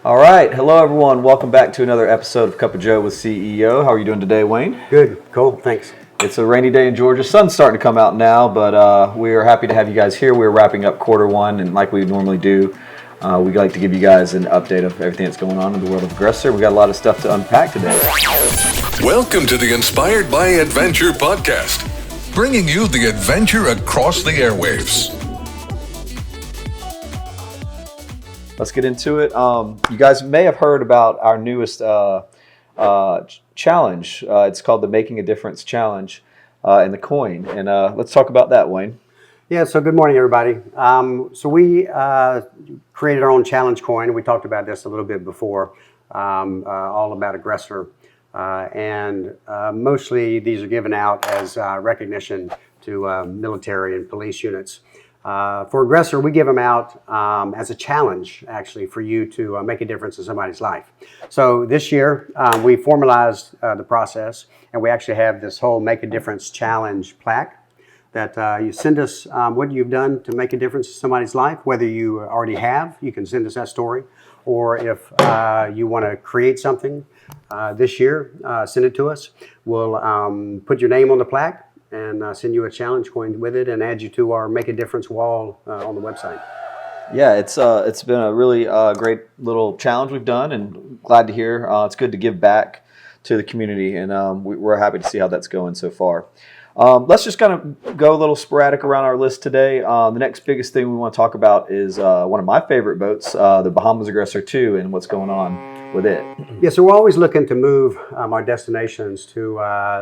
All right. Hello, everyone. Welcome back to another episode of Cup of Joe with CEO. How are you doing today, Wayne? Good. Cool. Thanks. It's a rainy day in Georgia. Sun's starting to come out now, but we are happy to have you guys here. We're wrapping up quarter one, and like we normally do, we like to give you guys an update of everything that's going on in the world of Aggressor. We got a lot of stuff to unpack today. Welcome to the Inspired by Adventure podcast, bringing you the adventure across the airwaves. Let's get into it. You guys may have heard about our newest challenge. It's called the Making a Difference Challenge in the coin. And let's talk about that, Wayne. Yeah, so good morning, everybody. So we created our own challenge coin. We talked about this a little bit before, all about Aggressor. And mostly these are given out as recognition to military and police units. For Aggressor, we give them out as a challenge, actually, for you to make a difference in somebody's life. So this year, we formalized the process, and we actually have this whole Make a Difference Challenge plaque that you send us what you've done to make a difference in somebody's life. Whether you already have, you can send us that story, or if you want to create something this year, send it to us. We'll put your name on the plaque and send you a challenge coin with it and add you to our Make a Difference wall on the website. Yeah, it's been a really great little challenge we've done, and glad to hear. It's good to give back to the community, and we're happy to see how that's going so far. Let's just kind of go a little sporadic around our list today. The next biggest thing we want to talk about is one of my favorite boats, the Bahamas Aggressor 2, and what's going on with it. Yeah, so we're always looking to move our destinations to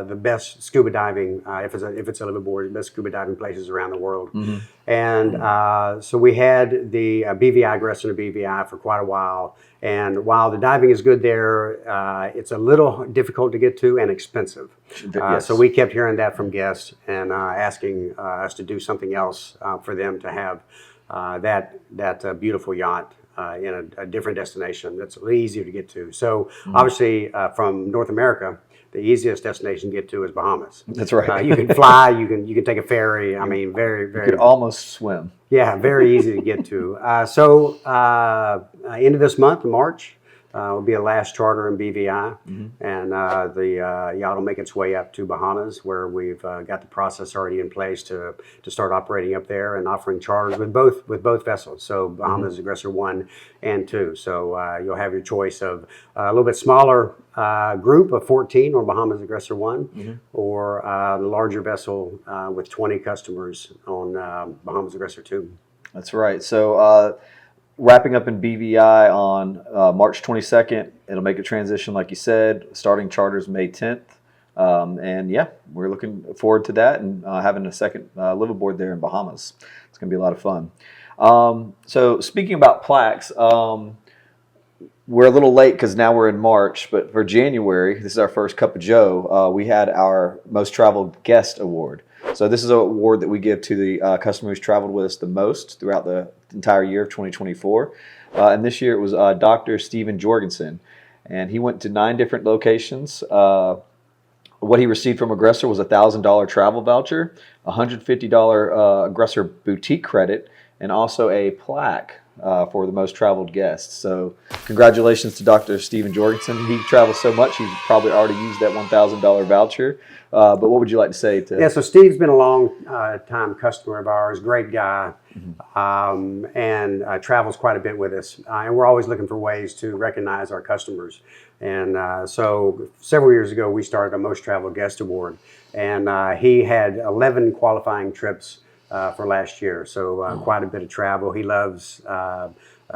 the best scuba diving, if it's a liveaboard, best scuba diving places around the world. Mm-hmm. And so we had the BVI Aggressor and the BVI for quite a while. And while the diving is good there, it's a little difficult to get to and expensive. Yes. So we kept hearing that from guests and asking us to do something else for them to have that beautiful yacht in a different destination that's a little easier to get to. So obviously from North America, the easiest destination to get to is Bahamas. That's right. You can fly, you can take a ferry. I mean, very, very. You could almost swim. Yeah, very easy to get to. So end of this month, March, will be a last charter in BVI, and the yacht will make its way up to Bahamas, where we've got the process already in place to start operating up there and offering charters with both vessels. So Bahamas Aggressor 1 and 2. So you'll have your choice of a little bit smaller group of 14 on Bahamas Aggressor 1, or the larger vessel with 20 customers on Bahamas Aggressor 2. That's right. So wrapping up in BVI on March 22nd. It'll make a transition, like you said, starting charters May 10th. And yeah, we're looking forward to that and having a second liveaboard there in Bahamas. It's going to be a lot of fun. So speaking about plaques, we're a little late because now we're in March, but for January, this is our first Cup of Joe, we had our Most Traveled Guest Award. So this is an award that we give to the customer who's traveled with us the most throughout the entire year of 2024. And this year it was Dr. Steven Jorgensen. And he went to 9 different locations. What he received from Aggressor was a $1,000 travel voucher, a $150 Aggressor boutique credit, and also a plaque for the most traveled guests. So congratulations to Dr. Steven Jorgensen. He travels so much, he's probably already used that $1,000 voucher. But what would you like to say to? Yeah, so Steve's been a long time customer of ours, great guy, and travels quite a bit with us. And we're always looking for ways to recognize our customers. And so several years ago, we started a Most Traveled Guest Award. And he had 11 qualifying trips for last year. So quite a bit of travel. He loves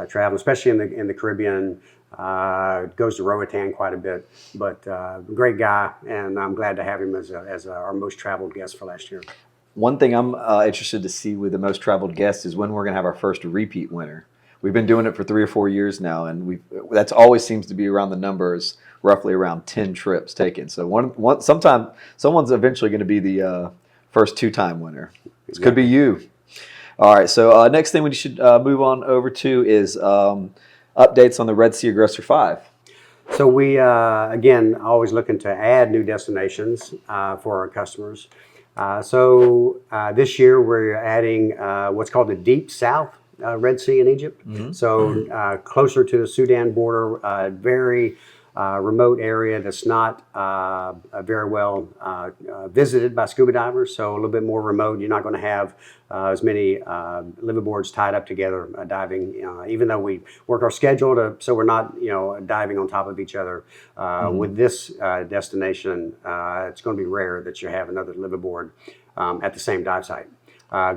travel, especially in the Caribbean. Goes to Roatan quite a bit, but great guy, and I'm glad to have him as our most traveled guest for last year. One thing I'm interested to see with the most traveled guest is when we're going to have our first repeat winner. We've been doing it for 3 or 4 years now, and that's always seems to be around the numbers, roughly around 10 trips taken. So sometime someone's eventually going to be the first 2-time winner. This could be you. All right, so next thing we should move on over to is updates on the Red Sea Aggressor 5. So we, again, always looking to add new destinations for our customers. So this year we're adding what's called the Deep South Red Sea in Egypt. So closer to the Sudan border, very remote area that's not very well visited by scuba divers. So a little bit more remote. You're not going to have as many liveaboards tied up together diving. Even though we work our schedule so we're not diving on top of each other. With this destination, it's going to be rare that you have another liveaboard at the same dive site.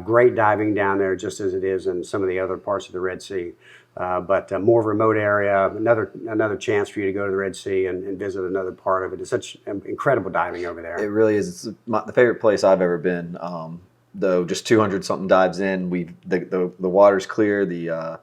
Great diving down there, just as it is in some of the other parts of the Red Sea. But more remote area, another chance for you to go to the Red Sea and visit another part of it. It's such incredible diving over there. It really is. It's the favorite place I've ever been. Though just 200 something dives in, the water's clear. The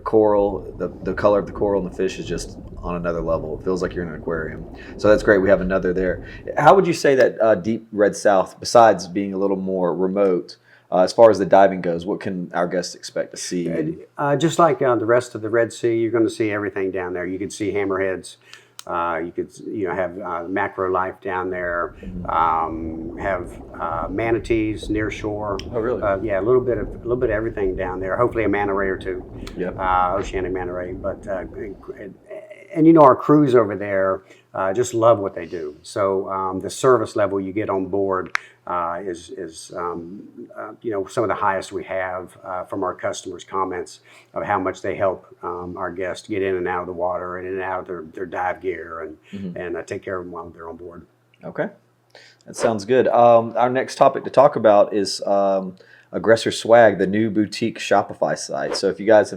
coral, the color of the coral and the fish is just on another level. It feels like you're in an aquarium. So that's great. We have another there. How would you say that Deep Red South, besides being a little more remote, as far as the diving goes, what can our guests expect to see? Just like the rest of the Red Sea, you're going to see everything down there. You could see hammerheads. You could have macro life down there. Have manatees near shore. Oh, really? Yeah, a little bit of everything down there. Hopefully a manta ray or two. Yep. Oceanic manta ray. But and our crews over there just love what they do. So the service level you get on board is some of the highest we have from our customers' comments of how much they help our guests get in and out of the water and in and out of their dive gear and take care of them while they're on board. Okay, that sounds good. Our next topic to talk about is Aggressor Swag, the new boutique Shopify site. So if you guys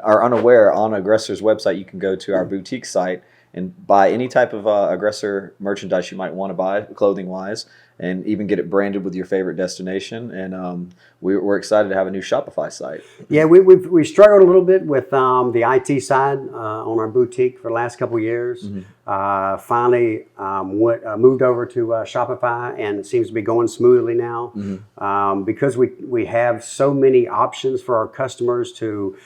are unaware, on Aggressor's website, you can go to our boutique site and buy any type of Aggressor merchandise you might want to buy, clothing-wise, and even get it branded with your favorite destination. And we're excited to have a new Shopify site. Yeah, we struggled a little bit with the IT side on our boutique for the last couple of years. Finally moved over to Shopify, and it seems to be going smoothly now. Because we have so many options for our customers to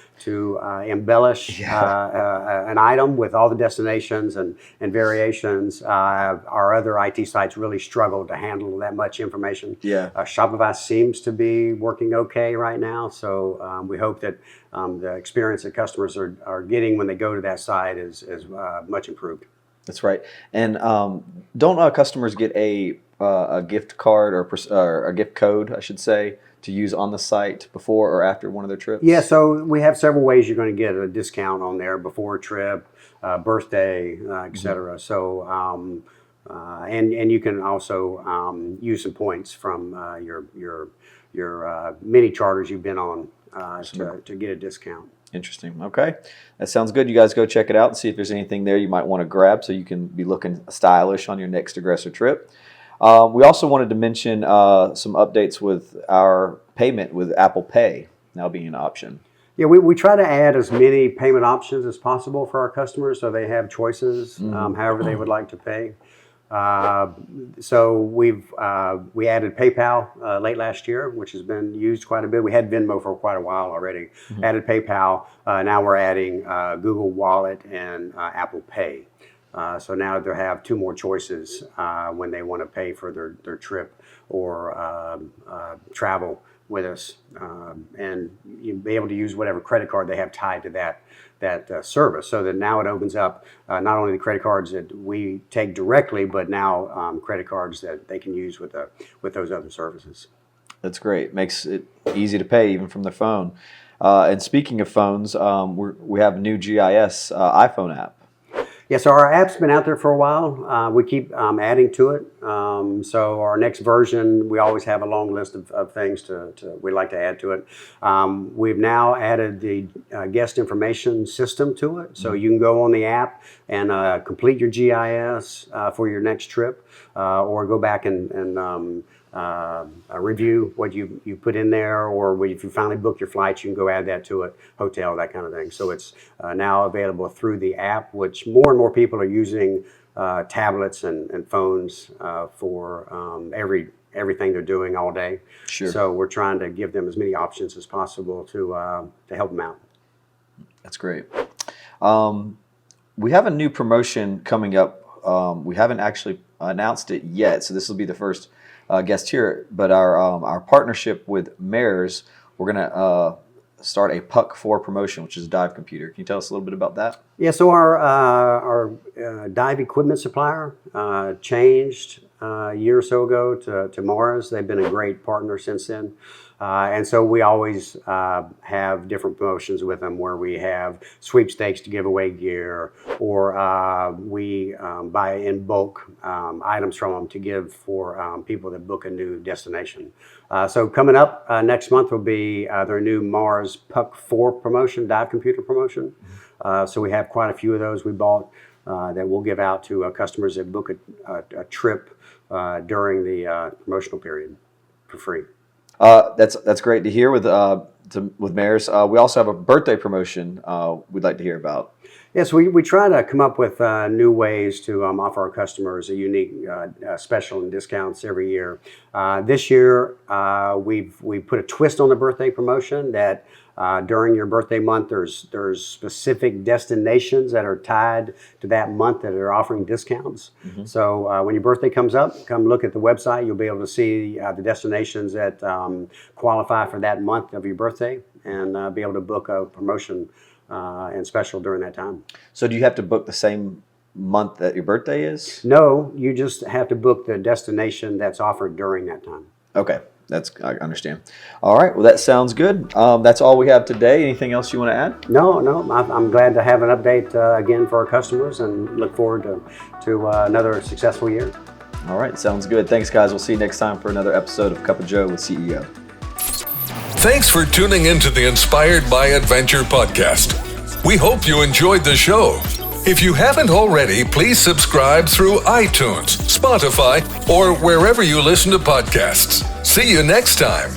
embellish an item with all the destinations and variations. Our other IT sites really struggle to handle that much information. Shopify seems to be working okay right now, so we hope that the experience that customers are getting when they go to that site is much improved. That's right. And don't customers get a gift card or a gift code, I should say, to use on the site before or after one of their trips? Yeah, so we have several ways you're going to get a discount on there: before a trip, birthday, etc. So and you can also use some points from your mini charters you've been on to get a discount. Interesting. Okay. That sounds good. You guys go check it out and see if there's anything there you might want to grab so you can be looking stylish on your next Aggressor trip. We also wanted to mention some updates with our payment with Apple Pay now being an option. Yeah, we try to add as many payment options as possible for our customers so they have choices however they would like to pay. So we added PayPal late last year, which has been used quite a bit. We had Venmo for quite a while already. Added PayPal. Now we're adding Google Wallet and Apple Pay. So now they have two more choices when they want to pay for their trip or travel with us, and you'll be able to use whatever credit card they have tied to that service. So that now it opens up not only the credit cards that we take directly, but now credit cards that they can use with those other services. That's great. Makes it easy to pay even from their phone. And speaking of phones, we have a new GIS iPhone app. Yeah, so our app's been out there for a while. We keep adding to it. So our next version, we always have a long list of things we like to add to it. We've now added the guest information system to it. So you can go on the app and complete your GIS for your next trip, or go back and review what you put in there, or if you finally book your flights, you can go add that to it, hotel, that kind of thing. So it's now available through the app, which more and more people are using tablets and phones for everything they're doing all day. Sure. So we're trying to give them as many options as possible to help them out. That's great. We have a new promotion coming up. We haven't actually announced it yet, so this will be the first guest here. But our partnership with Mares, we're going to start a Puck 4 promotion, which is a dive computer. Can you tell us a little bit about that? Yeah, so our dive equipment supplier changed a year or so ago to Mars. They've been a great partner since then. And so we always have different promotions with them where we have sweepstakes to give away gear, or we buy in bulk items from them to give for people that book a new destination. So coming up next month will be their new Mars Puck 4 promotion, dive computer promotion. So we have quite a few of those we bought that we'll give out to customers that book a trip during the promotional period for free. That's great to hear with Maris. We also have a birthday promotion we'd like to hear about. Yes, we try to come up with new ways to offer our customers a unique special and discounts every year. This year, we've put a twist on the birthday promotion that during your birthday month, there's specific destinations that are tied to that month that are offering discounts. Mm-hmm. So when your birthday comes up, come look at the website. You'll be able to see the destinations that qualify for that month of your birthday and be able to book a promotion and special during that time. So do you have to book the same month that your birthday is? No, you just have to book the destination that's offered during that time. Okay. I understand. All right. Well, that sounds good. That's all we have today. Anything else you want to add? No. I'm glad to have an update again for our customers and look forward to another successful year. All right. Sounds good. Thanks, guys. We'll see you next time for another episode of Cup of Joe with CEO. Thanks for tuning into the Inspired by Adventure podcast. We hope you enjoyed the show. If you haven't already, please subscribe through iTunes, Spotify, or wherever you listen to podcasts. See you next time.